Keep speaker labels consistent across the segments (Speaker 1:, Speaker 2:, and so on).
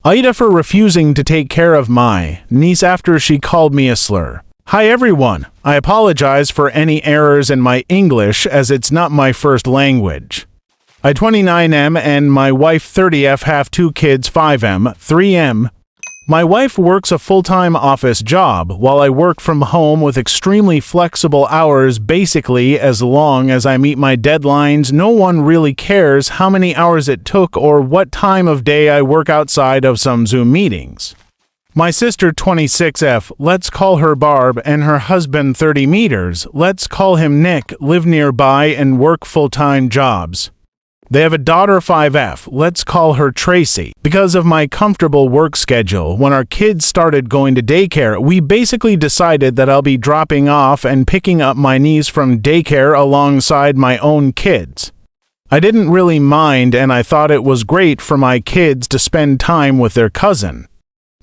Speaker 1: AITAH for refusing to take care of my niece after she called me a slur. Hi everyone, I apologize for any errors in my English as it's not my first language. I 29M and my wife 30F have 2 kids 5M, 3M. My wife works a full-time office job while I work from home with extremely flexible hours. Basically, as long as I meet my deadlines, no one really cares how many hours it took or what time of day I work outside of some Zoom meetings. My sister 26F, let's call her Barb, and her husband 30 meters, let's call him Nick, live nearby and work full-time jobs. They have a daughter 5F, let's call her Tracy. Because of my comfortable work schedule, when our kids started going to daycare, we basically decided that I'll be dropping off and picking up my niece from daycare alongside my own kids. I didn't really mind, and I thought it was great for my kids to spend time with their cousin.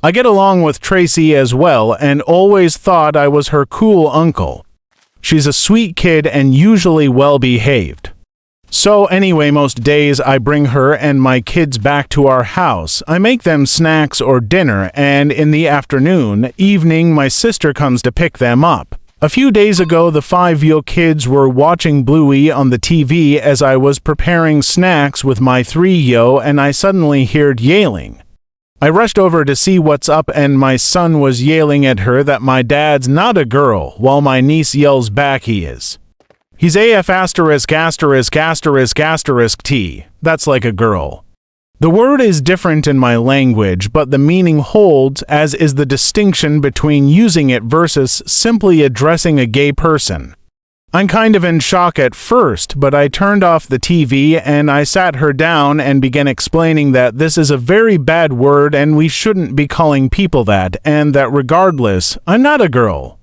Speaker 1: I get along with Tracy as well and always thought I was her cool uncle. She's a sweet kid and usually well-behaved. So anyway, most days I bring her and my kids back to our house. I make them snacks or dinner, and in the evening, my sister comes to pick them up. A few days ago, the 5-year-old kids were watching Bluey on the TV as I was preparing snacks with my 3-year-old, and I suddenly heard yelling. I rushed over to see what's up, and my son was yelling at her that my dad's not a girl, while my niece yells back he is. He's AF asterisk asterisk asterisk asterisk T. That's like a girl. The word is different in my language, but the meaning holds, as is the distinction between using it versus simply addressing a gay person. I'm kind of in shock at first, but I turned off the TV and I sat her down and began explaining that this is a very bad word and we shouldn't be calling people that, and that regardless, I'm not a girl.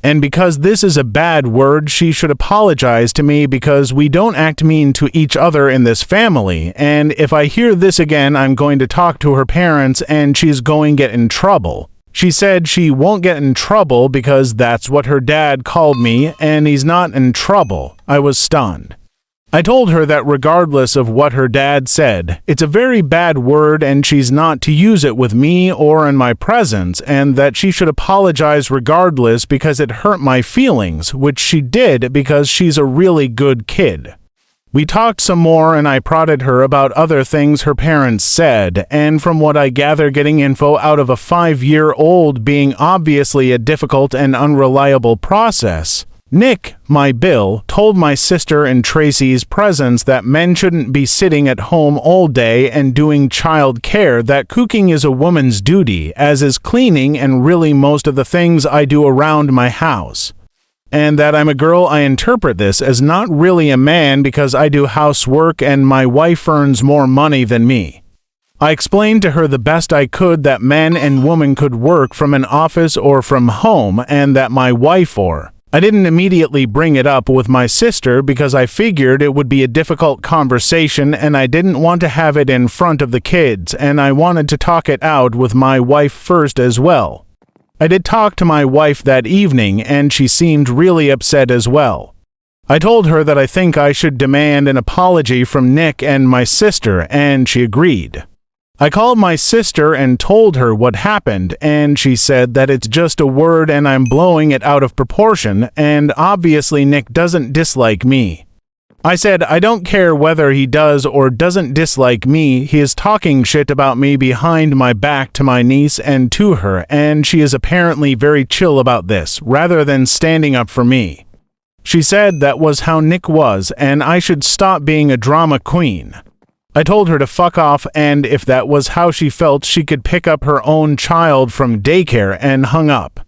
Speaker 1: And because this is a bad word, she should apologize to me because we don't act mean to each other in this family, and if I hear this again, I'm going to talk to her parents and she's going to get in trouble. She said she won't get in trouble because that's what her dad called me, and he's not in trouble. I was stunned. I told her that regardless of what her dad said, it's a very bad word and she's not to use it with me or in my presence, and that she should apologize regardless because it hurt my feelings, which she did because she's a really good kid. We talked some more and I prodded her about other things her parents said, and from what I gather, getting info out of a 5-year-old being obviously a difficult and unreliable process. Nick, my Bill, told my sister in Tracy's presence that men shouldn't be sitting at home all day and doing child care, that cooking is a woman's duty, as is cleaning and really most of the things I do around my house. And that I'm a girl. I interpret this as not really a man because I do housework and my wife earns more money than me. I explained to her the best I could that men and women could work from an office or from home, and that my wife I didn't immediately bring it up with my sister because I figured it would be a difficult conversation and I didn't want to have it in front of the kids, and I wanted to talk it out with my wife first as well. I did talk to my wife that evening and she seemed really upset as well. I told her that I think I should demand an apology from Nick and my sister, and she agreed. I called my sister and told her what happened, and she said that it's just a word and I'm blowing it out of proportion, and obviously Nick doesn't dislike me. I said I don't care whether he does or doesn't dislike me, he is talking shit about me behind my back to my niece and to her, and she is apparently very chill about this, rather than standing up for me. She said that was how Nick was, and I should stop being a drama queen. I told her to fuck off, and if that was how she felt, she could pick up her own child from daycare, and hung up.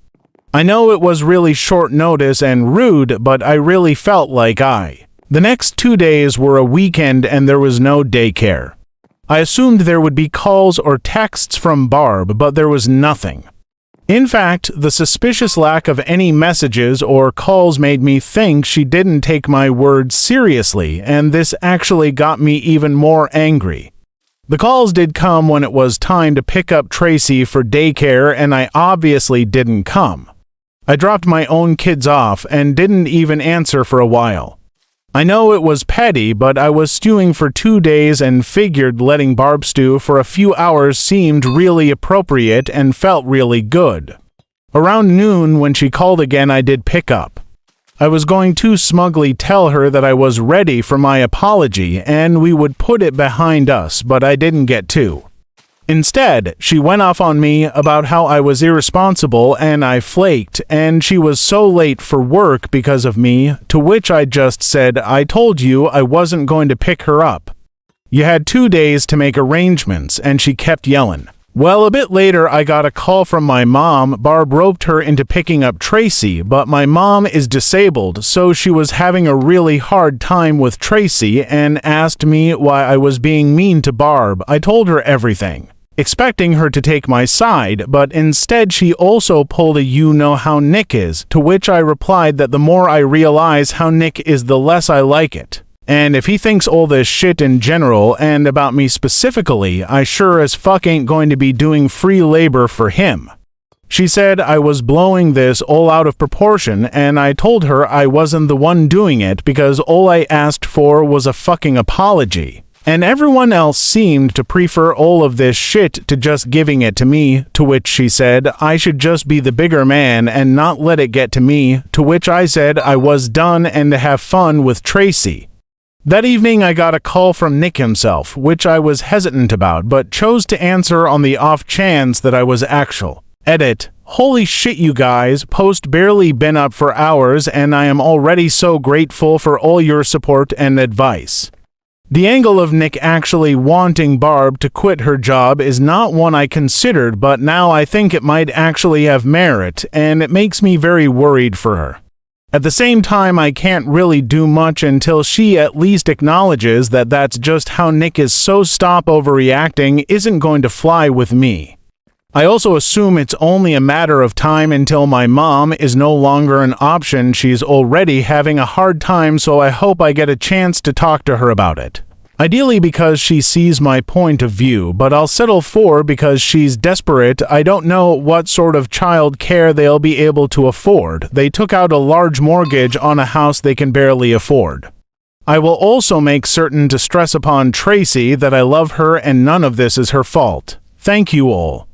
Speaker 1: I know it was really short notice and rude, but I really felt like The next 2 days were a weekend and there was no daycare. I assumed there would be calls or texts from Barb, but there was nothing. In fact, the suspicious lack of any messages or calls made me think she didn't take my words seriously, and this actually got me even more angry. The calls did come when it was time to pick up Tracy for daycare, and I obviously didn't come. I dropped my own kids off and didn't even answer for a while. I know it was petty, but I was stewing for 2 days and figured letting Barb stew for a few hours seemed really appropriate and felt really good. Around noon, when she called again, I did pick up. I was going to smugly tell her that I was ready for my apology and we would put it behind us, but I didn't get to. Instead, she went off on me about how I was irresponsible and I flaked, and she was so late for work because of me, to which I just said, I told you I wasn't going to pick her up. You had 2 days to make arrangements, and she kept yelling. Well, a bit later, I got a call from my mom. Barb roped her into picking up Tracy, but my mom is disabled, so she was having a really hard time with Tracy and asked me why I was being mean to Barb. I told her everything, expecting her to take my side, but instead she also pulled a "you know how Nick is," to which I replied that the more I realize how Nick is, the less I like it. And if he thinks all this shit in general and about me specifically, I sure as fuck ain't going to be doing free labor for him. She said I was blowing this all out of proportion, and I told her I wasn't the one doing it because all I asked for was a fucking apology. And everyone else seemed to prefer all of this shit to just giving it to me, to which she said I should just be the bigger man and not let it get to me, to which I said I was done and to have fun with Tracy. That evening I got a call from Nick himself, which I was hesitant about, but chose to answer on the off chance that I was actual. Edit. Holy shit, you guys, post barely been up for hours and I am already so grateful for all your support and advice. The angle of Nick actually wanting Barb to quit her job is not one I considered, but now I think it might actually have merit, and it makes me very worried for her. At the same time, I can't really do much until she at least acknowledges that that's just how Nick is, so stop overreacting isn't going to fly with me. I also assume it's only a matter of time until my mom is no longer an option. She's already having a hard time, so I hope I get a chance to talk to her about it. Ideally because she sees my point of view, but I'll settle for because she's desperate. I don't know what sort of child care they'll be able to afford. They took out a large mortgage on a house they can barely afford. I will also make certain to stress upon Tracy that I love her and none of this is her fault. Thank you all.